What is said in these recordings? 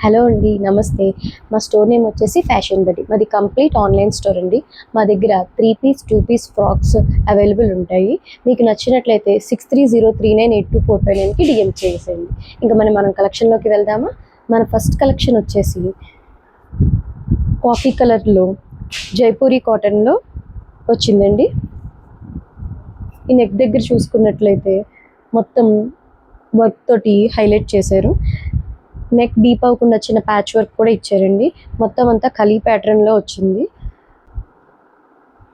Hello అండి, నమస్తే. మా స్టోర్ నేమ్ వచ్చేసి ఫ్యాషన్ బడ్డీ. మాది కంప్లీట్ ఆన్లైన్ స్టోర్ అండి. మా దగ్గర 3 పీస్, 2 పీస్ ఫ్రాక్స్ అవైలబుల్ ఉంటాయి. మీకు నచ్చినట్లయితే 6303982459కి డిఎం చేసేయండి. ఇంకా మనం కలెక్షన్లోకి వెళ్దామా? మన ఫస్ట్ కలెక్షన్ వచ్చేసి కాఫీ కలర్లో జైపూరి కాటన్లో వచ్చిందండి. ఈ నెక్ దగ్గర చూసుకున్నట్లయితే మొత్తం వర్క్ తోటి హైలైట్ చేశారు. నెక్ డీప్ అవ్వకుండా చిన్న ప్యాచ్ వర్క్ కూడా ఇచ్చారండి. మొత్తం అంతా కలీ ప్యాటర్న్లో వచ్చింది.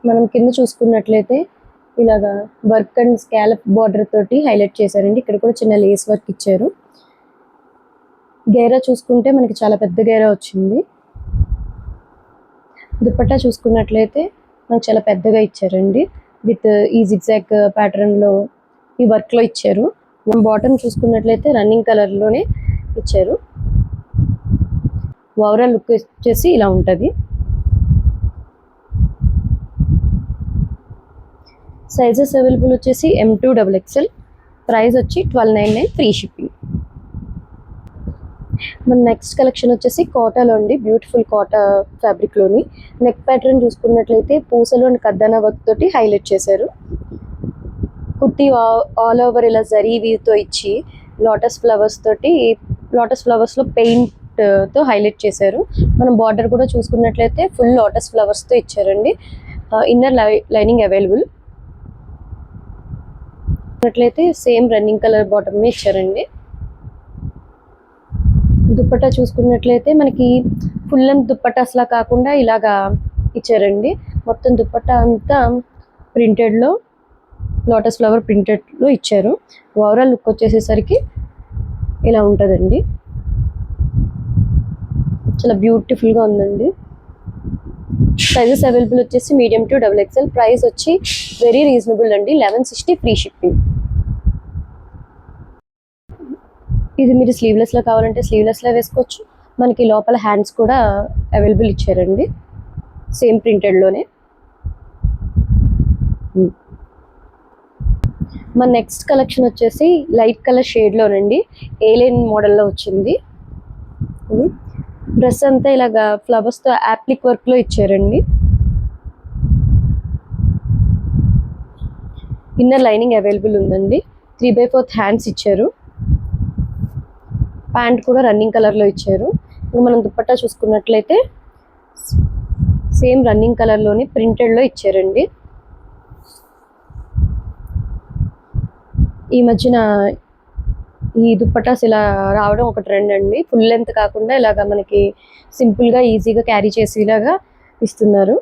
మనం కింద చూసుకున్నట్లయితే ఇలాగా వర్క్ అండ్ స్కాలప్ బార్డర్ తోటి హైలైట్ చేశారండి. ఇక్కడ కూడా చిన్న లేస్ వర్క్ ఇచ్చారు. గేరా చూసుకుంటే మనకి చాలా పెద్ద గేరా వచ్చింది. దుపట్టా చూసుకున్నట్లయితే మనకు చాలా పెద్దగా ఇచ్చారండి. విత్ ఈ జిగ్జాగ్ ప్యాటర్న్లో ఈ వర్క్లో ఇచ్చారు. మనం బాటమ్ చూసుకున్నట్లయితే రన్నింగ్ కలర్లోనే ఇచ్చారు. ఓవరాల్ లుక్ వచ్చేసి ఇలా ఉంటుంది. సైజెస్ అవైలబుల్ వచ్చేసి M2 XXL. ప్రైస్ వచ్చి 1299 ఫ్రీ షిప్పింగ్. మన నెక్స్ట్ కలెక్షన్ వచ్చేసి కోటాలో అండి. బ్యూటిఫుల్ కోటా ఫ్యాబ్రిక్లోని నెక్ ప్యాటర్న్ చూసుకున్నట్లయితే పూసలు అండ్ కద్దనా వర్క్ తోటి హైలైట్ చేశారు. కుర్తీ ఆల్ ఓవర్ ఇలా జరీ వీవ్తో ఇచ్చి లోటస్ ఫ్లవర్స్లో పెయింట్తో హైలైట్ చేశారు. మనం బార్డర్ కూడా చూసుకున్నట్లయితే ఫుల్ లోటస్ ఫ్లవర్స్తో ఇచ్చారండి. Inner lining available. అట్లయితే సేమ్ రన్నింగ్ కలర్ బాటమ్ ఇచ్చారండి. దుప్పట్టా చూసుకున్నట్లయితే మనకి ఫుల్ లెంత్ దుప్పట్టాస్లా కాకుండా ఇలాగా ఇచ్చారండి. మొత్తం దుప్పట్టా అంతా ప్రింటెడ్లో లోటస్ ఫ్లవర్ ప్రింటెడ్లో ఇచ్చారు. ఓవరాల్ లుక్ వచ్చేసేసరికి ఇలా ఉంటుందండి. చాలా బ్యూటిఫుల్గా ఉందండి. సైజెస్ అవైలబుల్ వచ్చేసి మీడియం టు XXL. ప్రైస్ వచ్చి వెరీ రీజనబుల్ అండి, 1160 ఫ్రీ షిప్పింగ్. ఇది మీరు స్లీవ్లెస్లో కావాలంటే స్లీవ్లెస్లో వేసుకోవచ్చు. మనకి లోపల హ్యాండ్స్ కూడా అవైలబుల్ ఇచ్చారండి, సేమ్ ప్రింటెడ్లోనే. మన నెక్స్ట్ కలెక్షన్ వచ్చేసి లైట్ కలర్ షేడ్లోనండి. ఏలైన్ మోడల్లో వచ్చింది. డ్రెస్ అంతా ఇలాగా ఫ్లవర్స్తో యాప్లిక్ వర్క్లో ఇచ్చారండి. ఇన్నర్ లైనింగ్ అవైలబుల్ ఉందండి. 3/4 హ్యాండ్స్ ఇచ్చారు. ప్యాంట్ కూడా రన్నింగ్ కలర్లో ఇచ్చారు. మనం దుప్పట్టా చూసుకున్నట్లయితే సేమ్ రన్నింగ్ కలర్లోని ప్రింటెడ్లో ఇచ్చారండి. ఈ మధ్యన ఈ దుప్పటాస్ ఇలా రావడం ఒక ట్రెండ్ అండి. ఫుల్ లెంత్ కాకుండా ఇలాగా మనకి సింపుల్గా ఈజీగా క్యారీ చేసేలాగా ఇస్తున్నారు.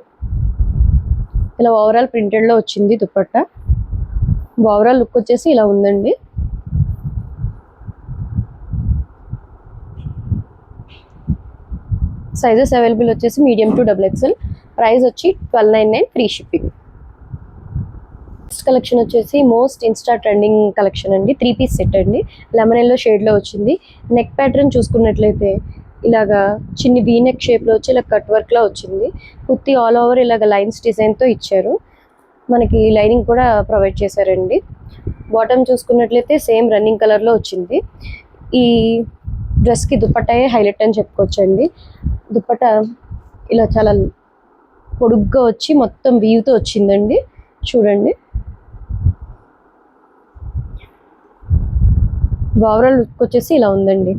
ఇలా ఓవరాల్ ప్రింటెడ్లో వచ్చింది దుప్పట్టా. ఓవరాల్ లుక్ వచ్చేసి ఇలా ఉందండి. సైజెస్ అవైలబుల్ వచ్చేసి మీడియం టు XXL. ప్రైస్ వచ్చి 1299 ఫ్రీ షిప్పింగ్. నెక్స్ట్ కలెక్షన్ వచ్చేసి మోస్ట్ ఇన్స్టా ట్రెండింగ్ కలెక్షన్ అండి. 3 పీస్ సెట్ అండి. లెమన్ ఎల్లో షేడ్లో వచ్చింది. నెక్ ప్యాటర్న్ చూసుకున్నట్లయితే ఇలాగా చిన్ని వీ నెక్ షేప్లో వచ్చి ఇలా కట్ వర్క్లో వచ్చింది. కుర్తీ ఆల్ ఓవర్ ఇలాగ లైన్స్ డిజైన్తో ఇచ్చారు. మనకి లైనింగ్ కూడా ప్రొవైడ్ చేశారండి. బాటమ్ చూసుకున్నట్లయితే సేమ్ రన్నింగ్ కలర్లో వచ్చింది. ఈ డ్రెస్కి దుప్పట్టాయే హైలైట్ అని చెప్పుకోవచ్చండి. దుప్పట్టా ఇలా చాలా పొడుగ్గా వచ్చి మొత్తం వీవ్తో వచ్చిందండి. చూడండి, ఓవరాల్ లుక్ వచ్చేసి ఇలా ఉందండి.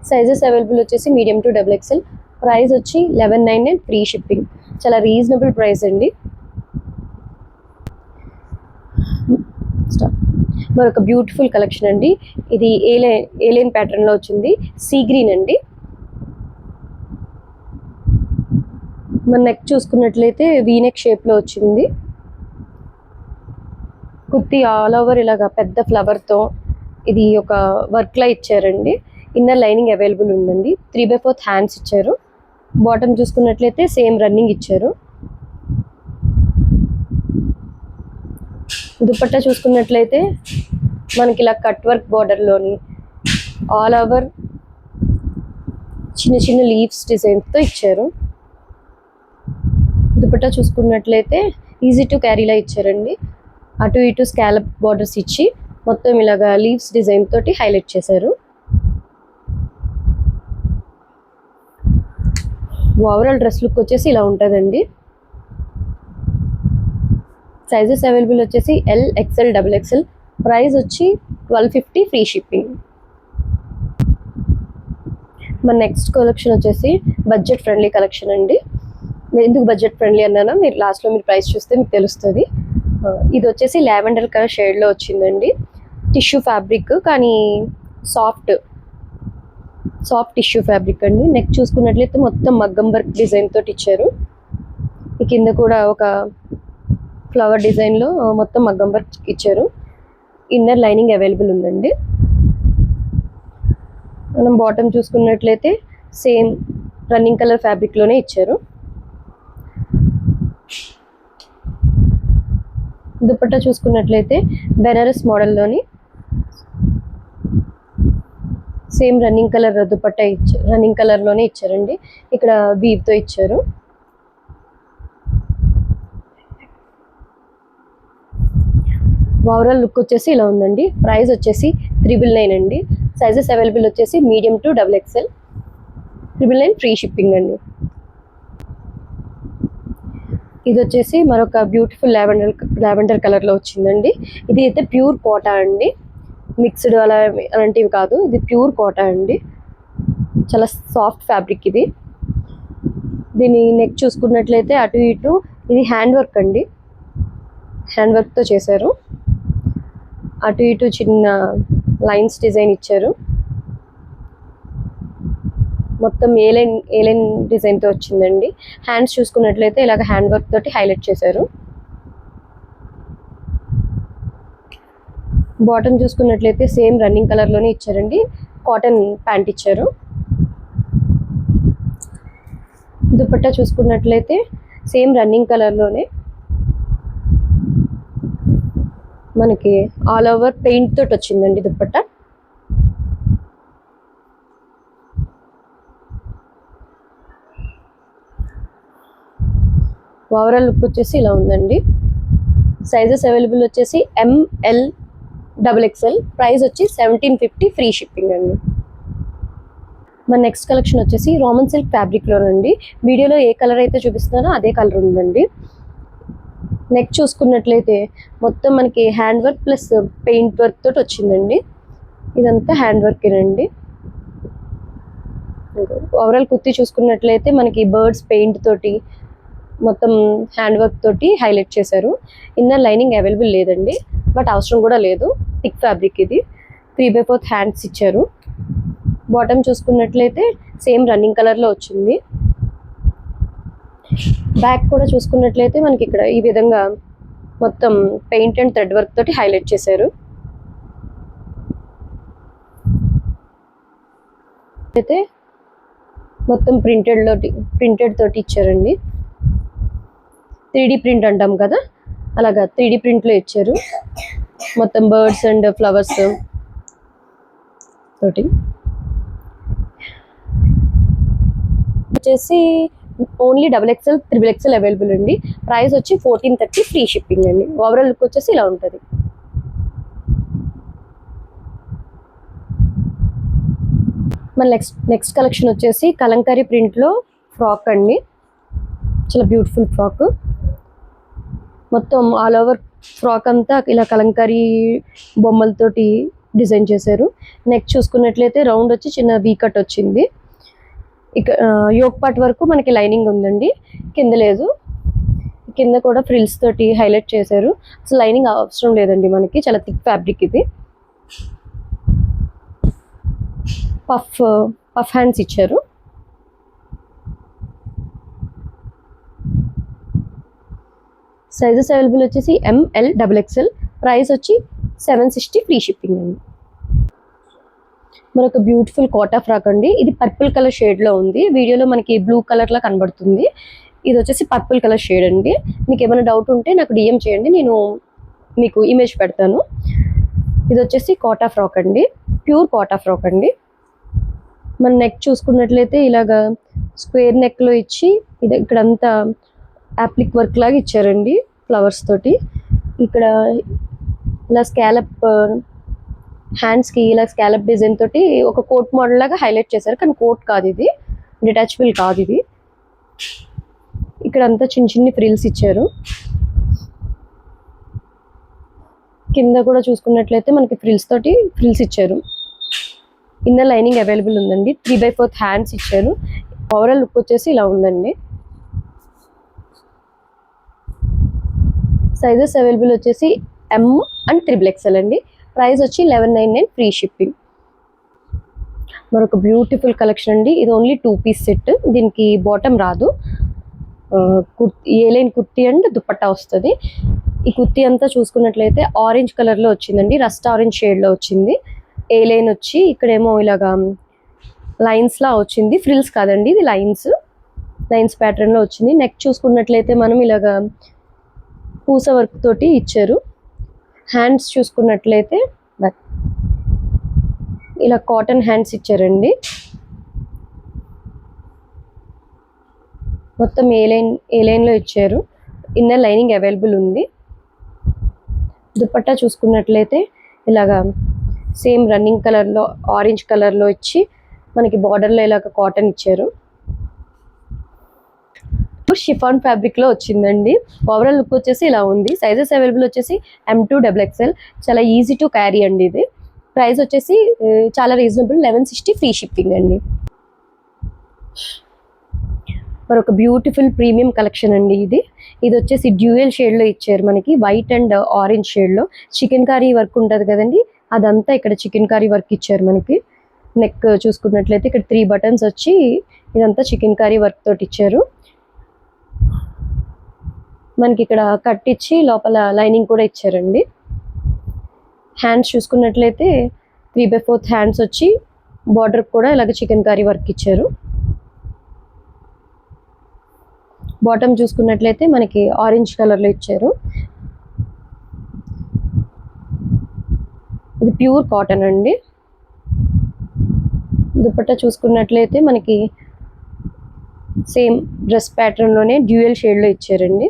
సైజెస్ అవైలబుల్ వచ్చేసి మీడియం టు XXL. ప్రైస్ వచ్చి 1199 ఫ్రీ షిప్పింగ్. చాలా రీజనబుల్ ప్రైస్ అండి. మరొక బ్యూటిఫుల్ కలెక్షన్ అండి. ఇది ఏలైన్ ప్యాటర్న్లో వచ్చింది. సీ గ్రీన్ అండి. మన నెక్ చూసుకున్నట్లయితే వీనెక్ షేప్లో వచ్చింది. కుర్తీ ఆల్ ఓవర్ ఇలాగా పెద్ద ఫ్లవర్తో ఇది ఒక వర్క్లా ఇచ్చారండి. ఇన్నర్ లైనింగ్ అవైలబుల్ ఉందండి. 3/4 హ్యాండ్స్ ఇచ్చారు. బాటమ్ చూసుకున్నట్లయితే సేమ్ రన్నింగ్ ఇచ్చారు. దుపట్టా చూసుకున్నట్లయితే మనకి ఇలా కట్ వర్క్ బార్డర్లోని ఆల్ ఓవర్ చిన్న చిన్న లీవ్స్ డిజైన్తో ఇచ్చారు. దుపట్టా చూసుకున్నట్లయితే ఈజీ టు క్యారీలా ఇచ్చారండి. అటు ఇటు స్కాలప్ బార్డర్స్ ఇచ్చి మొత్తం ఇలాగా లీవ్స్ డిజైన్ తోటి హైలైట్ చేశారు. ఓవరాల్ డ్రెస్ లుక్ వచ్చేసి ఇలా ఉంటుందండి. సైజెస్ అవైలబుల్ వచ్చేసి L, XL, double XL. Price వచ్చి 1250 ఫ్రీ షిప్పింగ్. మన నెక్స్ట్ కలెక్షన్ వచ్చేసి బడ్జెట్ ఫ్రెండ్లీ కలెక్షన్ అండి. ఎందుకు బడ్జెట్ ఫ్రెండ్లీ అన్నానో మీరు లాస్ట్లో మీరు ప్రైస్ చూస్తే మీకు తెలుస్తుంది. ఇది వచ్చేసి లావెండర్ కలర్ షేడ్లో వచ్చిందండి. టిష్యూ ఫ్యాబ్రిక్, కానీ సాఫ్ట్ టిష్యూ ఫ్యాబ్రిక్ అండి. నెక్ చూసుకున్నట్లయితే మొత్తం మగ్గం వర్క్ డిజైన్ తోటి ఇచ్చారు. ఈ కింద కూడా ఒక ఫ్లవర్ డిజైన్లో మొత్తం మగ్గం వర్క్ ఇచ్చారు. ఇన్నర్ లైనింగ్ అవైలబుల్ ఉందండి. మనం బాటమ్ చూసుకున్నట్లయితే సేమ్ రన్నింగ్ కలర్ ఫ్యాబ్రిక్లోనే ఇచ్చారు. దుపట్టా చూసుకున్నట్లయితే బెనారస్ మోడల్లోని same running colour dupatta running కలర్లోనే ఇచ్చారండి. ఇక్కడ వీవ్తో ఇచ్చారు. ఓవరాల్ లుక్ వచ్చేసి ఇలా ఉందండి. ప్రైస్ వచ్చేసి 999 అండి. సైజెస్ అవైలబుల్ వచ్చేసి medium to double XL. 999 free shipping అండి. ఇది వచ్చేసి మరొక బ్యూటిఫుల్ లావెండర్ కలర్లో వచ్చిందండి. ఇది అయితే ప్యూర్ కోటా అండి, మిక్స్డ్ అలాంటివి కాదు. ఇది ప్యూర్ కోటా అండి, చాలా సాఫ్ట్ ఫ్యాబ్రిక్ ఇది. దీని నెక్ చూసుకున్నట్లయితే అటు ఇటు ఇది హ్యాండ్ వర్క్ అండి, హ్యాండ్ వర్క్తో చేశారు. అటు ఇటు చిన్న లైన్స్ డిజైన్ ఇచ్చారు. మొత్తం ఏలైన్ డిజైన్తో వచ్చిందండి. హ్యాండ్స్ చూసుకున్నట్లయితే ఇలాగ హ్యాండ్ వర్క్ తోటి హైలైట్ చేశారు. బాటమ్ చూసుకున్నట్లయితే సేమ్ రన్నింగ్ కలర్లోనే ఇచ్చారండి. కాటన్ ప్యాంట్ ఇచ్చారు. దుపట్టా చూసుకున్నట్లయితే సేమ్ రన్నింగ్ కలర్లోనే మనకి ఆల్ ఓవర్ పెయింట్ తోటి వచ్చిందండి దుపట్టా. ఓవరాల్ లుక్ వచ్చేసి ఇలా ఉందండి. సైజెస్ అవైలబుల్ వచ్చేసి ఎంఎల్, డబుల్ ఎక్స్ఎల్. ప్రైస్ వచ్చి 1750 ఫ్రీ షిప్పింగ్ అండి. మన నెక్స్ట్ కలెక్షన్ వచ్చేసి రోమన్ సిల్క్ ఫ్యాబ్రిక్లోనండి. వీడియోలో ఏ కలర్ అయితే చూపిస్తున్నానో అదే కలర్ ఉందండి. నెక్ చూసుకున్నట్లయితే మొత్తం మనకి hand work plus paint work తోటి వచ్చిందండి. ఇదంతా హ్యాండ్ వర్కేనండి. ఓవరాల్ కుర్తీ చూసుకున్నట్లయితే మనకి బర్డ్స్ పెయింట్ తోటి మొత్తం హ్యాండ్ వర్క్ తోటి హైలైట్ చేశారు. ఇన్నర్ లైనింగ్ అవైలబుల్ లేదండి, బట్ అవసరం కూడా లేదు. థిక్ ఫ్యాబ్రిక్ ఇది. 3/4 హ్యాండ్స్ ఇచ్చారు. బాటమ్ చూసుకున్నట్లయితే సేమ్ రన్నింగ్ కలర్లో వచ్చింది. బ్యాక్ కూడా చూసుకున్నట్లయితే మనకి ఇక్కడ ఈ విధంగా మొత్తం పెయింట్ అండ్ థ్రెడ్ వర్క్ తోటి హైలైట్ చేశారు. అయితే మొత్తం ప్రింటెడ్ తోటి ఇచ్చారండి. 3D ప్రింట్ అంటాం కదా, అలాగా 3D ప్రింట్లో ఇచ్చారు. మొత్తం బర్డ్స్ అండ్ ఫ్లవర్స్ తోటి వచ్చేసి only double XL, triple XL available అండి. ప్రైస్ వచ్చి 1430 ఫ్రీ షిప్పింగ్ అండి. ఓవరాల్ లుక్ వచ్చేసి ఇలా ఉంటుంది. మన నెక్స్ట్ కలెక్షన్ వచ్చేసి కలంకారీ ప్రింట్లో ఫ్రాక్ అండి. చాలా బ్యూటిఫుల్ ఫ్రాక్. మొత్తం ఆల్ ఓవర్ ఫ్రాక్ అంతా ఇలా కలంకారీ బొమ్మలతోటి డిజైన్ చేశారు. నెక్ చూసుకున్నట్లయితే రౌండ్ వచ్చి చిన్న వీ కట్ వచ్చింది. ఇక యోక్ పార్ట్ వరకు మనకి లైనింగ్ ఉందండి, కింద లేదు. కింద కూడా ఫ్రిల్స్ తోటి హైలైట్ చేశారు. అసలు లైనింగ్ అవసరం లేదండి మనకి, చాలా థిక్ ఫ్యాబ్రిక్ ఇది. పఫ్ హ్యాండ్స్ ఇచ్చారు. సైజెస్ అవైలబుల్ వచ్చేసి ఎంఎల్, డబుల్ ఎక్స్ఎల్. ప్రైస్ వచ్చి 760 ఫ్రీ షిప్పింగ్ అండి. మరొక బ్యూటిఫుల్ కోటా ఫ్రాక్ అండి. ఇది పర్పుల్ కలర్ షేడ్లో ఉంది. వీడియోలో మనకి బ్లూ కలర్లా కనబడుతుంది. ఇది వచ్చేసి పర్పుల్ కలర్ షేడ్ అండి. మీకు ఏమైనా డౌట్ ఉంటే నాకు డిఎం చేయండి, నేను మీకు ఇమేజ్ పెడతాను. ఇది వచ్చేసి కోటా ఫ్రాక్ అండి, ప్యూర్ కోటా ఫ్రాక్ అండి. మన నెక్ చూసుకున్నట్లయితే ఇలాగా స్క్వేర్ నెక్లో ఇచ్చి ఇక్కడంతా యాప్లిక్ వర్క్ లాగా ఇచ్చారండి ఫ్లవర్స్ తోటి. ఇక్కడ ఇలా స్కాలప్ హ్యాండ్స్కి ఇలా స్కాలప్ డిజైన్ తోటి ఒక కోట్ మోడల్ లాగా హైలైట్ చేశారు. కానీ కోట్ కాదు ఇది, డిటాచబుల్ కాదు ఇది. ఇక్కడ అంతా చిన్న చిన్ని ఫ్రిల్స్ ఇచ్చారు. కింద కూడా చూసుకున్నట్లయితే మనకి ఫ్రిల్స్ ఇచ్చారు. ఇన్నర్ లైనింగ్ అవైలబుల్ ఉందండి. 3/4 హ్యాండ్స్ ఇచ్చారు. ఓవరాల్ లుక్ వచ్చేసి ఇలా ఉందండి. సైజెస్ అవైలబుల్ వచ్చేసి M అండ్ XXL అండి. ప్రైస్ వచ్చి 1199 ఫ్రీ షిప్పింగ్. మరొక బ్యూటిఫుల్ కలెక్షన్ అండి. ఇది ఓన్లీ 2 పీస్ సెట్. దీనికి బాటమ్ రాదు. ఏ లైన్ కుర్తీ అండ్ దుపట్టా వస్తుంది. ఈ కుర్తీ అంతా చూసుకున్నట్లయితే ఆరెంజ్ కలర్లో వచ్చిందండి. రస్ట్ ఆరెంజ్ షేడ్లో వచ్చింది. ఏ లైన్ వచ్చి ఇక్కడేమో ఇలాగా లైన్స్లా వచ్చింది. ఫ్రిల్స్ కాదండి, ఇది లైన్స్ ప్యాటర్న్లో వచ్చింది. నెక్ చూసుకున్నట్లయితే మనం ఇలాగా పూస వర్క్ తోటి ఇచ్చారు. హ్యాండ్స్ చూసుకున్నట్లయితే ఇలా కాటన్ హ్యాండ్స్ ఇచ్చారండి. మొత్తం ఏ లైన్లో ఇచ్చారు. ఇన్నర్ లైనింగ్ అవైలబుల్ ఉంది. దుపట్టా చూసుకున్నట్లయితే ఇలాగా సేమ్ రన్నింగ్ కలర్లో ఆరెంజ్ కలర్లో ఇచ్చి మనకి బార్డర్లో ఇలాగ కాటన్ ఇచ్చారు. షిఫాన్ ఫ్యాబ్రిక్లో వచ్చిందండి. ఓవరాల్ లుక్ వచ్చేసి ఇలా ఉంది. సైజెస్ అవైలబుల్ వచ్చేసి M to XXL. చాలా ఈజీ టు క్యారీ అండి. ఇది ప్రైస్ వచ్చేసి చాలా రీజనబుల్, 1160 ఫ్రీ షిప్పింగ్ అండి. మరొక బ్యూటిఫుల్ ప్రీమియం కలెక్షన్ అండి. ఇది వచ్చేసి డ్యూయల్ షేడ్లో ఇచ్చారు మనకి. వైట్ అండ్ ఆరెంజ్ షేడ్లో చికెన్ కర్రీ వర్క్ ఉంటుంది కదండి, అదంతా ఇక్కడ చికెన్ కర్రీ వర్క్ ఇచ్చారు మనకి. నెక్ చూసుకున్నట్లయితే ఇక్కడ 3 బటన్స్ వచ్చి ఇదంతా చికెన్ కర్రీ వర్క్ తోటి ఇచ్చారు మనకి. ఇక్కడ కట్ ఇచ్చి లోపల లైనింగ్ కూడా ఇచ్చారండి. హ్యాండ్స్ చూసుకున్నట్లయితే 3/4 హ్యాండ్స్ వచ్చి బార్డర్ కూడా ఇలాగ చికెన్ కర్రీ వర్క్ ఇచ్చారు. బాటమ్ చూసుకున్నట్లయితే మనకి ఆరెంజ్ కలర్లో ఇచ్చారు. ఇది ప్యూర్ కాటన్ అండి. దుపట్టా చూసుకున్నట్లయితే మనకి సేమ్ డ్రెస్ ప్యాటర్న్లోనే డ్యూయల్ షేడ్లో ఇచ్చారండి.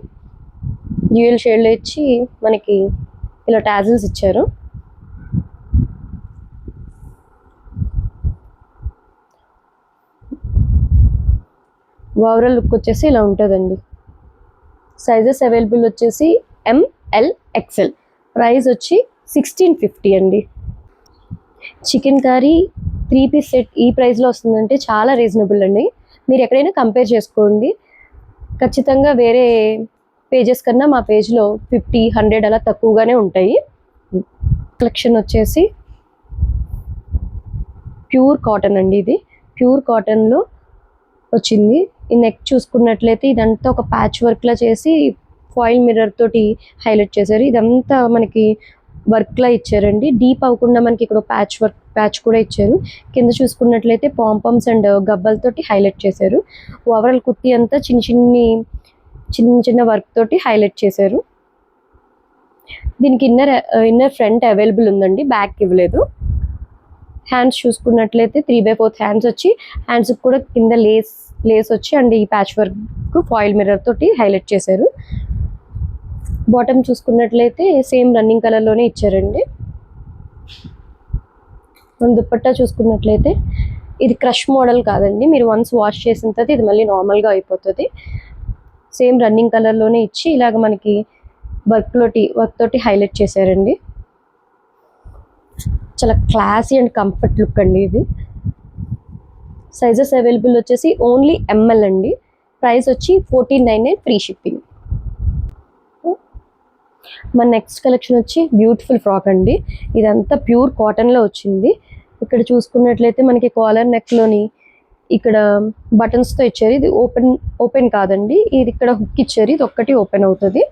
డ్యూయల్ షేడ్లో ఇచ్చి మనకి ఇలా టాజిల్స్ ఇచ్చారు. ఓవరాల్ లుక్ వచ్చేసి ఇలా ఉంటుందండి. సైజెస్ అవైలబుల్ వచ్చేసి M, L, XL. ప్రైస్ వచ్చి 1650 అండి. చికెన్ కర్రీ 3 పీస్ సెట్ ఈ ప్రైస్లో వస్తుందంటే చాలా రీజనబుల్ అండి. మీరు ఎక్కడైనా కంపేర్ చేసుకోండి. ఖచ్చితంగా వేరే పేజెస్ కన్నా మా పేజ్లో 50, 100 అలా తక్కువగానే ఉంటాయి. కలెక్షన్ వచ్చేసి ప్యూర్ కాటన్ అండి. ఇది ప్యూర్ కాటన్లో వచ్చింది. ఈ నెక్ చూసుకున్నట్లయితే ఇదంతా ఒక ప్యాచ్ వర్క్లా చేసి ఫాయిల్ మిర్రర్ తోటి హైలైట్ చేశారు. ఇదంతా మనకి వర్క్లా ఇచ్చారండి. డీప్ అవ్వకుండా మనకి ఇక్కడ ప్యాచ్ కూడా ఇచ్చారు. కింద చూసుకున్నట్లయితే పాంపమ్స్ అండ్ గబ్బలతోటి హైలైట్ చేశారు. ఓవరాల్ కుర్తీ అంతా చిన్న వర్క్ తోటి హైలైట్ చేశారు. దీనికి ఇన్నర్ ఫ్రంట్ అవైలబుల్ ఉందండి, బ్యాక్ ఇవ్వలేదు. హ్యాండ్స్ చూసుకున్నట్లయితే 3/4 హ్యాండ్స్ వచ్చి హ్యాండ్స్ కూడా కింద లేస్ వచ్చి అండ్ ఈ ప్యాచ్ వర్క్ ఫాయిల్ మిర్రర్ తోటి హైలైట్ చేశారు. బాటమ్ చూసుకున్నట్లయితే సేమ్ రన్నింగ్ కలర్లోనే ఇచ్చారండి. మన దుపట్టా చూసుకున్నట్లయితే ఇది క్రష్ మోడల్ కాదండి. మీరు వన్స్ వాష్ చేసిన తర్వాత ఇది మళ్ళీ నార్మల్గా అయిపోతుంది. సేమ్ రన్నింగ్ కలర్లోనే ఇచ్చి ఇలాగ మనకి వర్క్ తోటి హైలైట్ చేశారండి. చాలా క్లాసీ అండ్ కంఫర్ట్ లుక్ అండి. ఇది సైజెస్ అవైలబుల్ వచ్చేసి ఓన్లీ ML అండి. ప్రైస్ వచ్చి 1499 ఫ్రీ షిప్పింగ్. మన నెక్స్ట్ కలెక్షన్ వచ్చి బ్యూటిఫుల్ ఫ్రాక్ అండి. ఇదంతా ప్యూర్ కాటన్లో వచ్చింది. ఇక్కడ చూసుకున్నట్లయితే మనకి కాలర్ నెక్లోని ఇక్కడ బటన్స్తో ఇచ్చారు. ఇది ఓపెన్ కాదండి, ఇది ఇక్కడ హుక్ ఇచ్చారు. ఇది ఒక్కటి ఓపెన్ అవుతుంది.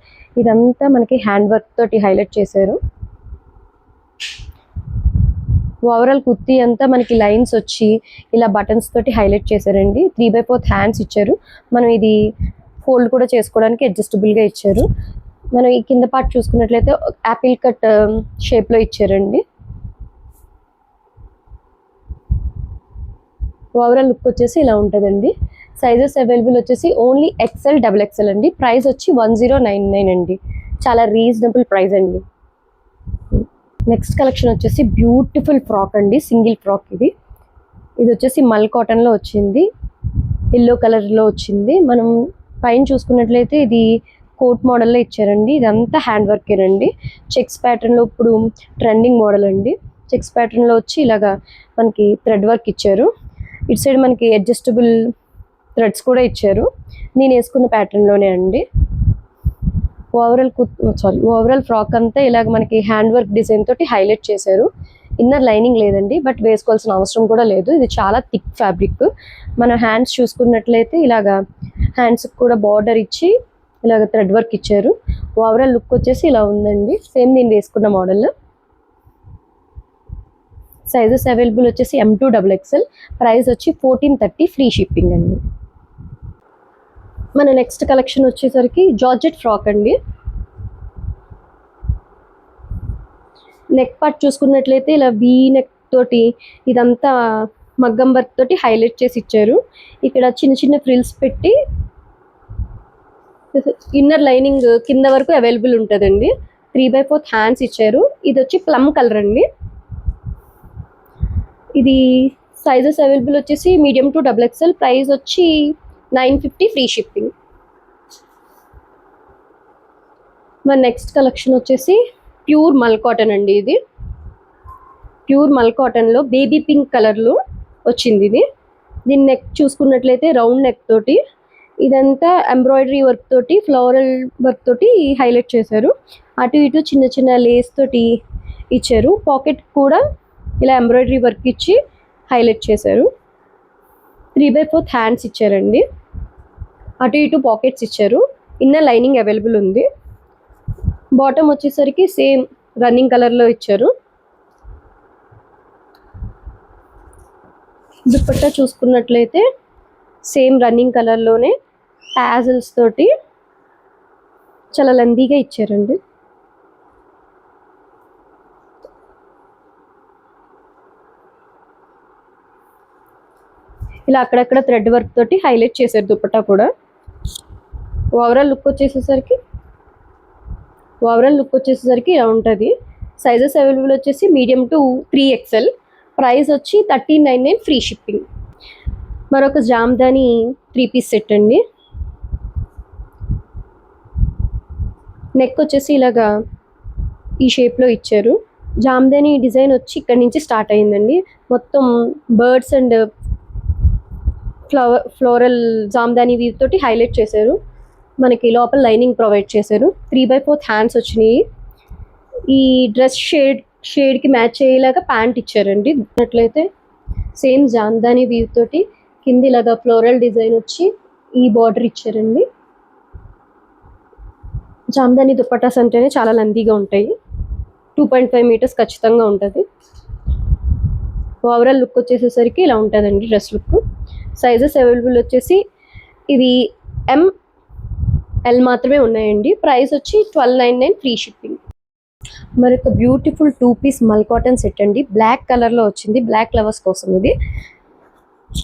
ఇదంతా మనకి హ్యాండ్ వర్క్ తోటి హైలైట్ చేశారు. ఓవరాల్ కుర్తీ అంతా మనకి లైన్స్ వచ్చి ఇలా బటన్స్ తోటి హైలైట్ చేశారండి. 3/4 హ్యాండ్స్ ఇచ్చారు. మనం ఇది ఫోల్డ్ కూడా చేసుకోవడానికి అడ్జస్టబుల్గా ఇచ్చారు. మనం ఈ కింద పార్ట్ చూసుకున్నట్లయితే యాపిల్ కట్ షేప్లో ఇచ్చారండి. ఓవరాల్ లుక్ వచ్చేసి ఇలా ఉంటుందండి. సైజెస్ అవైలబుల్ వచ్చేసి ఓన్లీ XL, XXL అండి. ప్రైస్ వచ్చి 1099 అండి. చాలా రీజనబుల్ ప్రైస్ అండి. నెక్స్ట్ కలెక్షన్ వచ్చేసి బ్యూటిఫుల్ ఫ్రాక్ అండి. సింగిల్ ఫ్రాక్ ఇది వచ్చేసి మల్ కాటన్లో వచ్చింది. ఎల్లో కలర్లో వచ్చింది. మనం పైన చూసుకున్నట్లయితే ఇది కోట్ మోడల్లో ఇచ్చారండి. ఇదంతా హ్యాండ్ వర్కేనండి. చెక్స్ ప్యాటర్న్లో ఇప్పుడు ట్రెండింగ్ మోడల్ అండి. చెక్స్ ప్యాటర్న్లో వచ్చి ఇలాగా మనకి థ్రెడ్ వర్క్ ఇచ్చారు. ఇటు సైడ్ మనకి అడ్జస్టబుల్ థ్రెడ్స్ కూడా ఇచ్చారు. నేను వేసుకున్న ప్యాటర్న్లోనే అండి. ఓవరాల్ ఫ్రాక్ అంతా ఇలాగ మనకి హ్యాండ్ వర్క్ డిజైన్ తోటి హైలైట్ చేశారు. ఇన్నర్ లైనింగ్ లేదండి, బట్ వేసుకోవాల్సిన అవసరం కూడా లేదు. ఇది చాలా థిక్ ఫ్యాబ్రిక్. మన హ్యాండ్స్ చూసుకున్నట్లయితే ఇలాగా హ్యాండ్స్ కూడా బార్డర్ ఇచ్చి ఇలాగ థ్రెడ్ వర్క్ ఇచ్చారు. ఓవరాల్ లుక్ వచ్చేసి ఇలా ఉందండి. సేమ్ నేను వేసుకున్న మోడల్. సైజెస్ అవైలబుల్ వచ్చేసి M2 XXL. ప్రైస్ వచ్చి 1430 ఫ్రీ షిప్పింగ్ అండి. మన నెక్స్ట్ కలెక్షన్ వచ్చేసరికి జార్జెట్ ఫ్రాక్ అండి. నెక్ పార్ట్ చూసుకున్నట్లయితే ఇలా వీ నెక్ తోటి ఇదంతా మగ్గం వర్క్ తోటి హైలైట్ చేసి ఇచ్చారు. ఇక్కడ చిన్న చిన్న ఫ్రిల్స్ పెట్టి ఇన్నర్ లైనింగ్ కింద వరకు అవైలబుల్ ఉంటుందండి. 3/4 హ్యాండ్స్ ఇచ్చారు. ఇది వచ్చి ప్లమ్ కలర్ అండి. ఇది సైజెస్ అవైలబుల్ వచ్చేసి మీడియం టు XXL. ప్రైస్ వచ్చి 950 ఫ్రీ షిప్పింగ్. మన నెక్స్ట్ కలెక్షన్ వచ్చేసి ప్యూర్ మల్ కాటన్ అండి. ఇది ప్యూర్ మల్ కాటన్లో బేబీ పింక్ కలర్లో వచ్చింది. దీని నెక్ చూసుకున్నట్లయితే రౌండ్ నెక్ తోటి ఇదంతా ఎంబ్రాయిడరీ వర్క్ తోటి ఫ్లోరల్ వర్క్ తోటి హైలైట్ చేశారు. అటు ఇటు చిన్న చిన్న లేస్ తోటి ఇచ్చారు. పాకెట్ కూడా ఇలా ఎంబ్రాయిడరీ వర్క్ ఇచ్చి హైలైట్ చేశారు. 3/4 హ్యాండ్స్ ఇచ్చారండి. అటు ఇటు పాకెట్స్ ఇచ్చారు. ఇన్నర్ లైనింగ్ అవైలబుల్ ఉంది. బాటమ్ వచ్చేసరికి సేమ్ రన్నింగ్ కలర్లో ఇచ్చారు. దుపట్టా చూసుకున్నట్లయితే సేమ్ రన్నింగ్ కలర్లోనే టాజిల్స్ తోటి చాలా లెందీగా ఇచ్చారండి. ఇలా అక్కడక్కడ థ్రెడ్ వర్క్ తోటి హైలైట్ చేశారు దుపట్టా కూడా. ఓవరాల్ లుక్ వచ్చేసరికి ఇలా ఉంటుంది. సైజెస్ అవైలబుల్ వచ్చేసి మీడియం టు 3XL. ప్రైస్ వచ్చి 1399 ఫ్రీ షిప్పింగ్. మరొక జామ్దాని 3 పీస్ సెట్ అండి. నెక్ వచ్చేసి ఇలాగా ఈ షేప్లో ఇచ్చారు. జామ్దాని డిజైన్ వచ్చి ఇక్కడ నుంచి స్టార్ట్ అయిందండి. మొత్తం బర్డ్స్ అండ్ ఫ్లోరల్ జామ్దాని వీటితోటి హైలైట్ చేశారు. మనకి లోపల లైనింగ్ ప్రొవైడ్ చేశారు. 3/4 హ్యాండ్స్ వచ్చినాయి. ఈ డ్రెస్ షేడ్కి మ్యాచ్ అయ్యేలాగా ప్యాంట్ ఇచ్చారండి. అట్లయితే సేమ్ జామ్దాని వీవ్ తోటి కింద ఇలాగా ఫ్లోరల్ డిజైన్ వచ్చి ఈ బార్డర్ ఇచ్చారండి. జామ్దాని దుపట్టాస్ అంటేనే చాలా లెంతీగా ఉంటాయి. 2.5 మీటర్స్ ఖచ్చితంగా ఉంటుంది. ఓవరాల్ లుక్ వచ్చేసేసరికి ఇలా ఉంటుందండి డ్రెస్ లుక్. సైజెస్ అవైలబుల్ వచ్చేసి ఇవి ML మాత్రమే ఉన్నాయండి. ప్రైస్ వచ్చి 1299 ఫ్రీ షిప్పింగ్. మరొక బ్యూటిఫుల్ 2 పీస్ మల్ కాటన్ సెట్ అండి. బ్లాక్ కలర్లో వచ్చింది. బ్లాక్ లవర్స్ కోసం ఇది.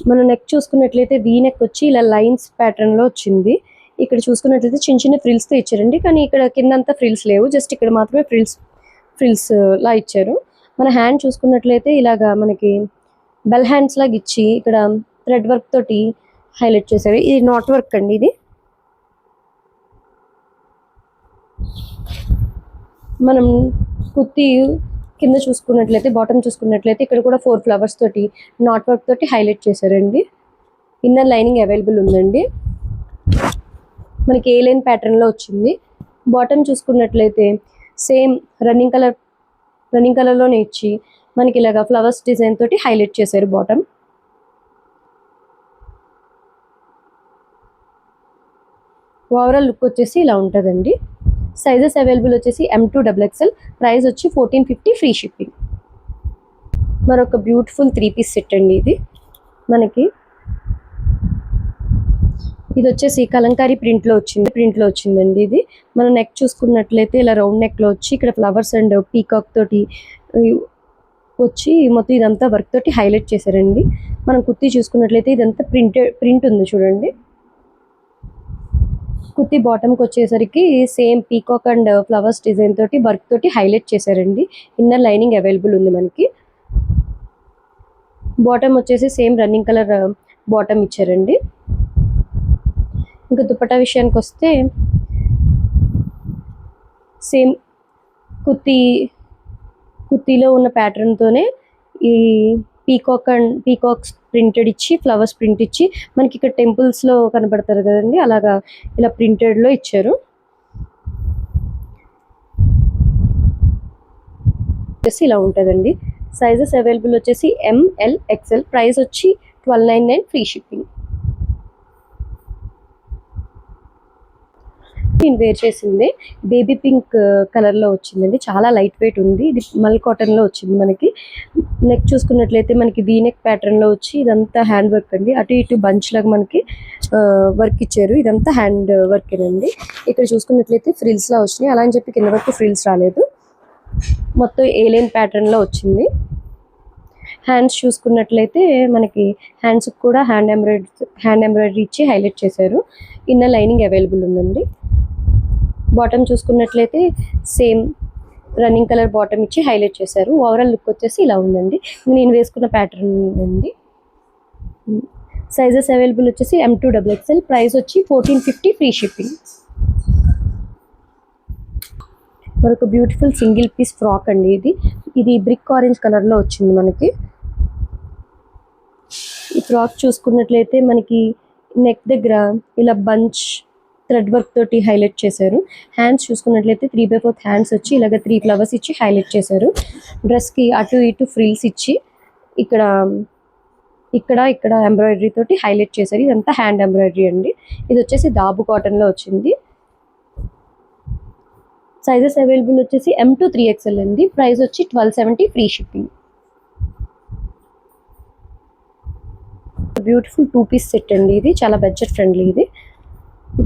మనం నెక్ చూసుకున్నట్లయితే వీ నెక్ వచ్చి ఇలా లైన్స్ ప్యాటర్న్లో వచ్చింది. ఇక్కడ చూసుకున్నట్లయితే చిన్న చిన్న ఫ్రిల్స్తో ఇచ్చారండి. కానీ ఇక్కడ కిందంతా ఫ్రిల్స్ లేవు, జస్ట్ ఇక్కడ మాత్రమే ఫ్రిల్స్ లా ఇచ్చారు. మన హ్యాండ్ చూసుకున్నట్లయితే ఇలాగా మనకి బెల్ హ్యాండ్స్ లాగా ఇచ్చి ఇక్కడ థ్రెడ్ వర్క్ తోటి హైలైట్ చేశారు. ఇది నాట్ వర్క్ అండి. ఇది మనం కుర్తీ కింద చూసుకున్నట్లయితే బాటమ్ చూసుకున్నట్లయితే ఇక్కడ కూడా 4 ఫ్లవర్స్ తోటి నాట్ వర్క్ తోటి హైలైట్ చేశారండి. ఇన్నర్ లైనింగ్ అవైలబుల్ ఉందండి. మనకి ఏ లైన్ ప్యాటర్న్లో వచ్చింది. బాటమ్ చూసుకున్నట్లయితే సేమ్ రన్నింగ్ కలర్లోనే ఇచ్చి మనకి ఇలాగా ఫ్లవర్స్ డిజైన్ తోటి హైలైట్ చేశారు బాటమ్. ఓవరాల్ లుక్ వచ్చేసి ఇలా ఉంటుందండి. సైజెస్ అవైలబుల్ వచ్చేసి M2 XXL. ప్రైస్ వచ్చి 1450 ఫ్రీ షిప్పింగ్. మరొక బ్యూటిఫుల్ 3 పీస్ సెట్ అండి. ఇది వచ్చేసి కలంకారీ ప్రింట్లో వచ్చిందండి. ఇది మన నెక్ చూసుకున్నట్లయితే ఇలా రౌండ్ నెక్లో వచ్చి ఇక్కడ ఫ్లవర్స్ అండ్ పీకాక్ తోటి వచ్చి మొత్తం ఇదంతా వర్క్ తోటి హైలైట్ చేశారండి. మనం కుర్తీ చూసుకున్నట్లయితే ఇదంతా ప్రింట్ ఉంది చూడండి. కుర్తీ బాటమ్కి వచ్చేసరికి same peacock and flowers design తోటి వర్క్ తోటి హైలైట్ చేశారండి. ఇన్నర్ లైనింగ్ అవైలబుల్ ఉంది మనకి. బాటమ్ వచ్చేసి సేమ్ రన్నింగ్ కలర్ బాటమ్ ఇచ్చారండి. ఇంకా దుపట్టా విషయానికి వస్తే సేమ్ కుర్తీలో ఉన్న ప్యాటర్న్తోనే ఈ పీకాక్స్ ప్రింటెడ్ ఇచ్చి ఫ్లవర్స్ ప్రింట్ ఇచ్చి మనకి ఇక్కడ టెంపుల్స్లో కనబడతారు కదండి, అలాగా ఇలా ప్రింటెడ్లో ఇచ్చారు. వచ్చేసి ఇలా ఉంటుందండి. సైజెస్ అవైలబుల్ వచ్చేసి ML XL. ప్రైస్ వచ్చి 1299 ఫ్రీ షిప్పింగ్. నేను వేర్ చేసింది బేబీ పింక్ కలర్లో వచ్చిందండి. చాలా లైట్ వెయిట్ ఉంది. ఇది మల్ కాటన్లో వచ్చింది. మనకి నెక్ చూసుకున్నట్లయితే మనకి వీ నెక్ ప్యాటర్న్లో వచ్చి ఇదంతా హ్యాండ్ వర్క్ అండి. అటు ఇటు బంచ్ లాగా మనకి వర్క్ ఇచ్చారు. ఇదంతా హ్యాండ్ వర్కేనండి. ఇక్కడ చూసుకున్నట్లయితే ఫ్రిల్స్ లా వచ్చినాయి. అలా అని చెప్పి కింద వరకు ఫ్రిల్స్ రాలేదు. మొత్తం ఏలైన్ ప్యాటర్న్లో వచ్చింది. హ్యాండ్స్ చూసుకున్నట్లయితే మనకి హ్యాండ్స్కి కూడా హ్యాండ్ ఎంబ్రాయిడరీ ఇచ్చి హైలైట్ చేశారు. ఇన్నర్ లైనింగ్ అవైలబుల్ ఉందండి. బాటమ్ చూసుకున్నట్లయితే సేమ్ రన్నింగ్ కలర్ బాటమ్ ఇచ్చి హైలైట్ చేశారు. ఓవరాల్ లుక్ వచ్చేసి ఇలా ఉందండి. నేను వేసుకున్న ప్యాటర్న్ అండి. సైజెస్ అవైలబుల్ వచ్చేసి M2XXL. ప్రైస్ వచ్చి 1450 ఫ్రీ షిప్పింగ్. మరొక బ్యూటిఫుల్ సింగిల్ పీస్ ఫ్రాక్ అండి. ఇది బ్రిక్ ఆరెంజ్ కలర్లో వచ్చింది మనకి. ఈ ఫ్రాక్ చూసుకున్నట్లయితే మనకి నెక్ దగ్గర ఇలా బంచ్ థ్రెడ్ వర్క్ తోటి హైలైట్ చేశారు. హ్యాండ్స్ చూసుకున్నట్లయితే 3/4 హ్యాండ్స్ వచ్చి ఇలాగ 3 ఫ్లవర్స్ ఇచ్చి హైలైట్ చేశారు. డ్రెస్కి అటు ఇటు ఫ్రిల్స్ ఇచ్చి ఇక్కడ ఎంబ్రాయిడరీ తోటి హైలైట్ చేశారు. ఇదంతా హ్యాండ్ ఎంబ్రాయిడరీ అండి. ఇది వచ్చేసి దాబు కాటన్లో వచ్చింది. సైజెస్ అవైలబుల్ వచ్చేసి M2 3XL అండి. ప్రైస్ వచ్చి 1270 free shipping. Beautiful 2 piece set అండి. ఇది చాలా బడ్జెట్ ఫ్రెండ్లీ. ఇది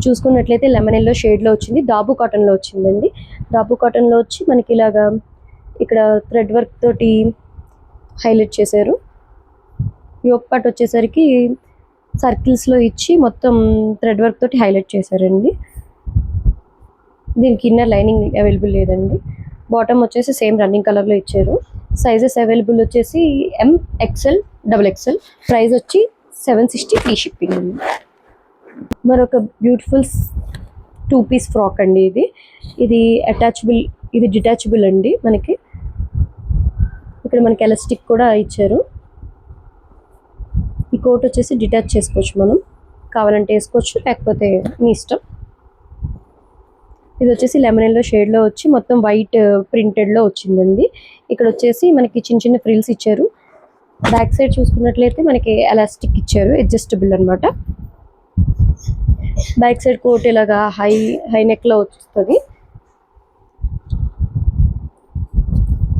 చూసుకున్నట్లయితే లెమన్ ఎల్లో షేడ్లో వచ్చింది. దాబు కాటన్లో వచ్చిందండి. దాబు కాటన్లో వచ్చి మనకి ఇలాగా ఇక్కడ థ్రెడ్ వర్క్ తోటి హైలైట్ చేశారు. యోక్ పార్ట్ వచ్చేసరికి సర్కిల్స్లో ఇచ్చి మొత్తం థ్రెడ్ వర్క్ తోటి హైలైట్ చేశారండి. దీనికి ఇన్నర్ లైనింగ్ అవైలబుల్ లేదండి. బాటమ్ వచ్చేసి సేమ్ రన్నింగ్ కలర్లో ఇచ్చారు. సైజెస్ అవైలబుల్ వచ్చేసి MXL XXL. ప్రైస్ వచ్చి 760 ఫ్రీ షిప్పింగ్ అండి. మరొక బ్యూటిఫుల్ 2 పీస్ ఫ్రాక్ అండి. ఇది డిటాచబుల్ అండి. మనకి ఇక్కడ మనకి ఎలాస్టిక్ కూడా ఇచ్చారు. ఈ కోట్ వచ్చేసి డిటాచ్ చేసుకోవచ్చు. మనం కావాలంటే వేసుకోవచ్చు, లేకపోతే మీ ఇష్టం. ఇది వచ్చేసి లెమన్ ఎల్లో షేడ్లో వచ్చి మొత్తం వైట్ ప్రింటెడ్లో వచ్చిందండి. ఇక్కడ వచ్చేసి మనకి చిన్న చిన్న ఫ్రిల్స్ ఇచ్చారు. బ్యాక్ సైడ్ చూసుకున్నట్లయితే మనకి ఎలాస్టిక్ ఇచ్చారు, అడ్జస్టబుల్ అనమాట. బ్యాక్ సైడ్ కోట్ ఇలాగా హై నెక్లో వస్తుంది.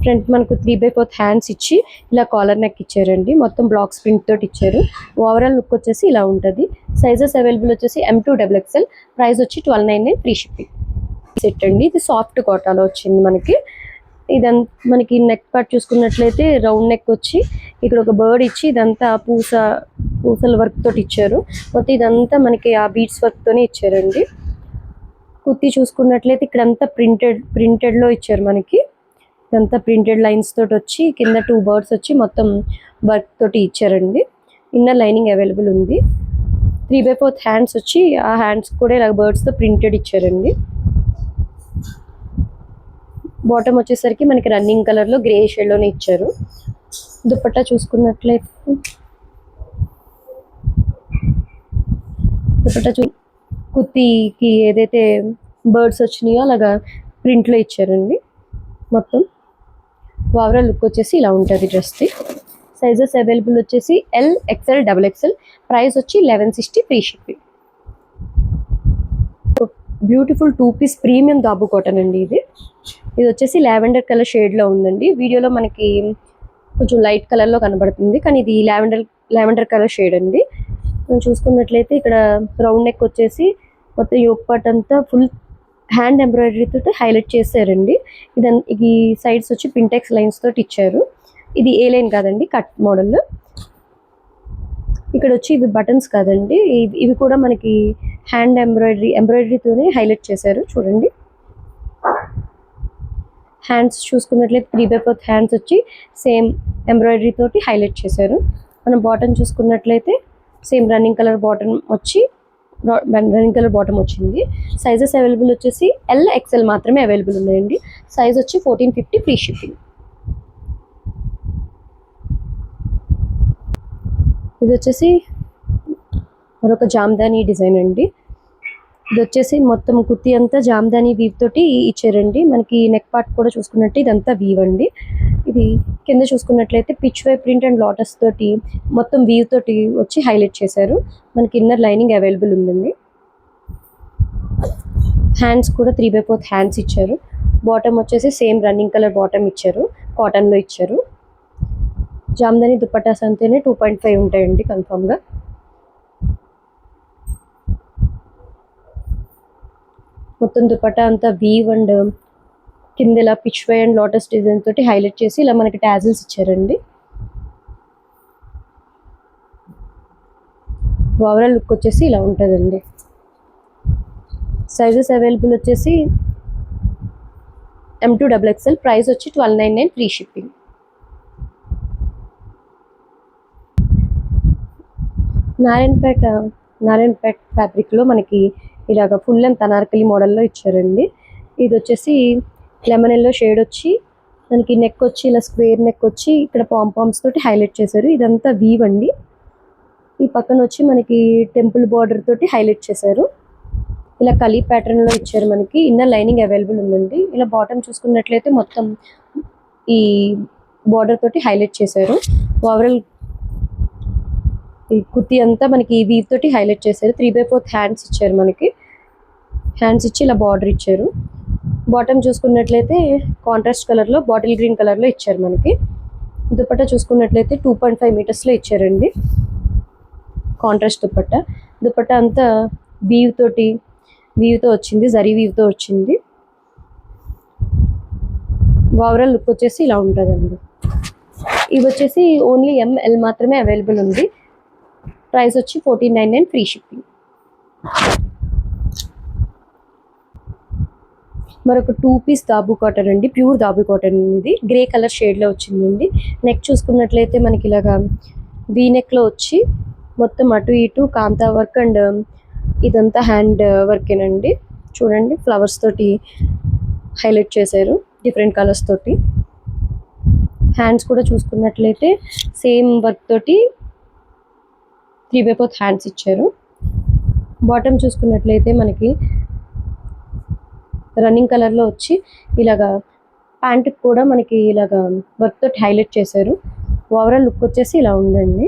ఫ్రంట్ మనకు 3/4 హ్యాండ్స్ ఇచ్చి ఇలా కాలర్ నెక్ ఇచ్చారండి. మొత్తం బ్లాక్స్ ప్రింట్ తోటి ఇచ్చారు. ఓవరాల్ లుక్ వచ్చేసి ఇలా ఉంటుంది. సైజెస్ అవైలబుల్ వచ్చేసి M2XXL. ప్రైస్ వచ్చి 1299 ఫ్రీ షిప్పింగ్. సెట్ అండి. ఇది సాఫ్ట్ కోటాలో వచ్చింది మనకి. మనకి నెక్ పార్ట్ చూసుకున్నట్లయితే రౌండ్ నెక్ వచ్చి ఇక్కడ ఒక బర్డ్ ఇచ్చి ఇదంతా పూసల వర్క్ తోటి ఇచ్చారు. మొత్తం ఇదంతా మనకి ఆ బీడ్స్ వర్క్ తోనే ఇచ్చారండి. కుర్తీ చూసుకున్నట్లయితే ఇక్కడంతా ప్రింటెడ్లో ఇచ్చారు మనకి. ఇదంతా ప్రింటెడ్ లైన్స్ తోటి వచ్చి కింద 2 బర్డ్స్ వచ్చి మొత్తం వర్క్ తోటి ఇచ్చారండి. ఇన్నర్ లైనింగ్ అవైలబుల్ ఉంది. 3/4 హ్యాండ్స్ వచ్చి ఆ హ్యాండ్స్ కూడా ఇలా బర్డ్స్తో ప్రింటెడ్ ఇచ్చారండి. బాటమ్ వచ్చేసరికి మనకి రన్నింగ్ కలర్లో గ్రే షేడ్లోనే ఇచ్చారు. దుపట్టా చూసుకున్నట్లయితే కుర్తీకి ఏదైతే బర్డ్స్ వచ్చినాయో అలాగా ప్రింట్లో ఇచ్చారండి. మొత్తం ఓవరాల్ లుక్ వచ్చేసి ఇలా ఉంటుంది డ్రెస్ది. సైజెస్ అవైలబుల్ వచ్చేసి L XL XXL. ప్రైస్ వచ్చి 1160 free shipping. Beautiful 2 piece premium dabu cotton అండి. ఇది వచ్చేసి లావెండర్ కలర్ షేడ్లో ఉందండి. వీడియోలో మనకి కొంచెం లైట్ కలర్లో కనబడుతుంది, కానీ ఇది లావెండర్ కలర్ షేడ్ అండి. మనం చూసుకున్నట్లయితే ఇక్కడ రౌండ్ నెక్ వచ్చేసి మొత్తం యోక్ పార్ట్ అంతా ఫుల్ హ్యాండ్ ఎంబ్రాయిడరీతో హైలైట్ చేశారండి. ఈ సైడ్స్ వచ్చి పింటెక్స్ లైన్స్ తోటి ఇచ్చారు. ఇది ఏ లైన్ కాదండి, కట్ మోడల్. ఇక్కడ వచ్చి ఇవి బటన్స్ కాదండి, ఇవి కూడా మనకి హ్యాండ్ ఎంబ్రాయిడరీతోనే హైలైట్ చేశారు. చూడండి, హ్యాండ్స్ చూసుకున్నట్లయితే 3/4 హ్యాండ్స్ వచ్చి సేమ్ ఎంబ్రాయిడరీ తోటి హైలైట్ చేశారు. మనం బాటమ్ చూసుకున్నట్లయితే సేమ్ రన్నింగ్ కలర్ బాటమ్ వచ్చి రన్నింగ్ కలర్ బాటమ్ వచ్చింది. సైజెస్ అవైలబుల్ వచ్చేసి ఎల్ ఎక్స్ఎల్ మాత్రమే అవైలబుల్ ఉన్నాయండి. సైజ్ వచ్చి 1450 ఫ్రీ షిప్పింగ్. ఇది వచ్చేసి మరొక జామ్దాని డిజైన్ అండి. ఇది వచ్చేసి మొత్తం కుర్తీ అంతా జామ్దాని వీవ్ తోటి ఇచ్చారండి. మనకి నెక్ పార్ట్ కూడా చూసుకున్నట్టు ఇదంతా వీవ్ అండి. ఇది కింద చూసుకున్నట్లయితే Pichwai print and lotus తోటి మొత్తం వీవ్ తోటి వచ్చి హైలైట్ చేశారు. మనకి ఇన్నర్ లైనింగ్ అవైలబుల్ ఉందండి. హ్యాండ్స్ కూడా 3/4 హ్యాండ్స్ ఇచ్చారు. బాటమ్ వచ్చేసి సేమ్ రన్నింగ్ కలర్ బాటమ్ ఇచ్చారు, కాటన్లో ఇచ్చారు. జామ్దాని దుపట్టాస్ అంతేనే 2.5 ఉంటాయండి కన్ఫామ్గా. మొత్తం దుపట్టా అంతా వీవ్ అండ్ కింద ఇలా Pichwai and lotus design తోటి హైలైట్ చేసి ఇలా మనకి టాజిల్స్ ఇచ్చారండి. ఓవరాల్ లుక్ వచ్చేసి ఇలా ఉంటుందండి. సైజెస్ అవైలబుల్ వచ్చేసి M2XXL. ప్రైస్ వచ్చి 1299 ఫ్రీ షిప్పింగ్. నారాయణపేట్ ఫ్యాబ్రిక్లో మనకి ఇలాగ ఫుల్ లెంత్ అనార్కలి మోడల్లో ఇచ్చారండి. ఇది వచ్చేసి లెమన్ ఎల్లో షేడ్ వచ్చి మనకి నెక్ వచ్చి ఇలా స్క్వేర్ నెక్ వచ్చి ఇక్కడ పాంపామ్స్ తోటి హైలైట్ చేశారు. ఇదంతా వీవ్ అండి. ఈ పక్కన వచ్చి మనకి టెంపుల్ బార్డర్ తోటి హైలైట్ చేశారు. ఇలా కలీ ప్యాటర్న్లో ఇచ్చారు. మనకి ఇన్నర్ లైనింగ్ అవైలబుల్ ఉందండి. ఇలా బాటమ్ చూసుకున్నట్లయితే మొత్తం ఈ బార్డర్ తోటి హైలైట్ చేశారు. ఓవరాల్ ఈ కుర్తీ అంతా మనకి వీవ్ తోటి హైలైట్ చేశారు. 3/4 హ్యాండ్స్ ఇచ్చారు. మనకి హ్యాండ్స్ ఇచ్చి ఇలా బార్డర్ ఇచ్చారు. బాటమ్ చూసుకున్నట్లయితే కాంట్రాస్ట్ కలర్లో బాటిల్ గ్రీన్ కలర్లో ఇచ్చారు. మనకి దుపట్టా చూసుకున్నట్లయితే 2.5 మీటర్స్లో ఇచ్చారండి. కాంట్రాస్ట్ దుపట్టా అంతా వీవ్తో వచ్చింది, జరీ వీవ్తో వచ్చింది. ఓవరాల్ లుక్ వచ్చేసి ఇలా ఉంటుందండి. ఇవి వచ్చేసి ఓన్లీ ML మాత్రమే అవైలబుల్ ఉంది. ప్రైస్ వచ్చి 1499 ఫ్రీ షిప్పింగ్. మరొక 2 పీస్ దాబు కాటన్ అండి. Pure dabu cotton. ఇది గ్రే కలర్ షేడ్లో వచ్చిందండి. నెక్ చూసుకున్నట్లయితే మనకి ఇలాగా వీ నెక్లో వచ్చి మొత్తం అటు ఇటు కాంతా వర్క్ అండ్ ఇదంతా హ్యాండ్ వర్కేనండి. చూడండి ఫ్లవర్స్ తోటి హైలైట్ చేశారు డిఫరెంట్ కలర్స్ తోటి. హ్యాండ్స్ కూడా చూసుకున్నట్లయితే సేమ్ వర్క్ తోటి 3/4 హ్యాండ్స్ ఇచ్చారు. బాటమ్ చూసుకున్నట్లయితే మనకి రన్నింగ్ కలర్లో వచ్చి ఇలాగా ప్యాంట్కి కూడా మనకి ఇలాగా వర్క్ తోటి హైలైట్ చేశారు. ఓవరాల్ లుక్ వచ్చేసి ఇలా ఉందండి.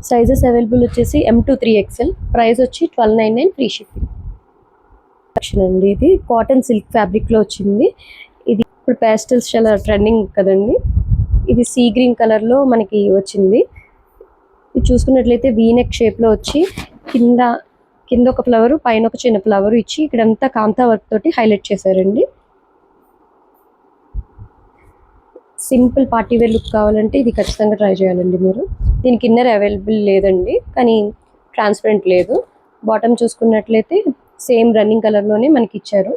సైజెస్ అవైలబుల్ వచ్చేసి M2-3XL. ప్రైస్ వచ్చి 1299 ఫ్రీ షిప్పింగ్ అండి. ఇది కాటన్ సిల్క్ ఫ్యాబ్రిక్లో వచ్చింది. ఇది ఇప్పుడు ప్యాస్టల్స్ చాలా ట్రెండింగ్ కదండి. ఇది సీ గ్రీన్ కలర్లో మనకి వచ్చింది. ఇది చూసుకున్నట్లయితే వీనెక్ షేప్లో వచ్చి కింద ఒక ఫ్లవర్ పైన ఒక చిన్న ఫ్లవర్ ఇచ్చి ఇక్కడంతా కాంతా వర్క్ తోటి హైలైట్ చేశారండి. సింపుల్ పార్టీ వేర్ లుక్ కావాలంటే ఇది ఖచ్చితంగా ట్రై చేయాలండి మీరు. దీనికి ఇన్నర్ అవైలబుల్ లేదండి, కానీ ట్రాన్స్పరెంట్ లేదు. బాటమ్ చూసుకున్నట్లయితే సేమ్ రన్నింగ్ కలర్లోనే మనకి ఇచ్చారు.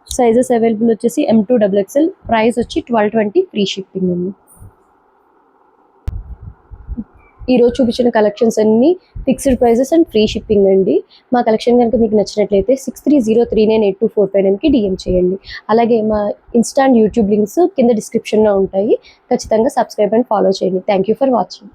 సైజెస్ అవైలబుల్ వచ్చేసి M2XXL. ప్రైస్ వచ్చి 1220 ఫ్రీ షిప్పింగ్ అండి. ఈరోజు చూపించిన కలెక్షన్స్ అన్నీ fixed prices and free shipping అండి. మా కలెక్షన్ కనుక మీకు నచ్చినట్లయితే 6303982459కి DM చేయండి. అలాగే మా ఇన్స్టా అండ్ యూట్యూబ్ లింక్స్ కింద డిస్క్రిప్షన్లో ఉంటాయి. ఖచ్చితంగా సబ్స్క్రైబ్ అండ్ ఫాలో చేయండి. Thank you for watching.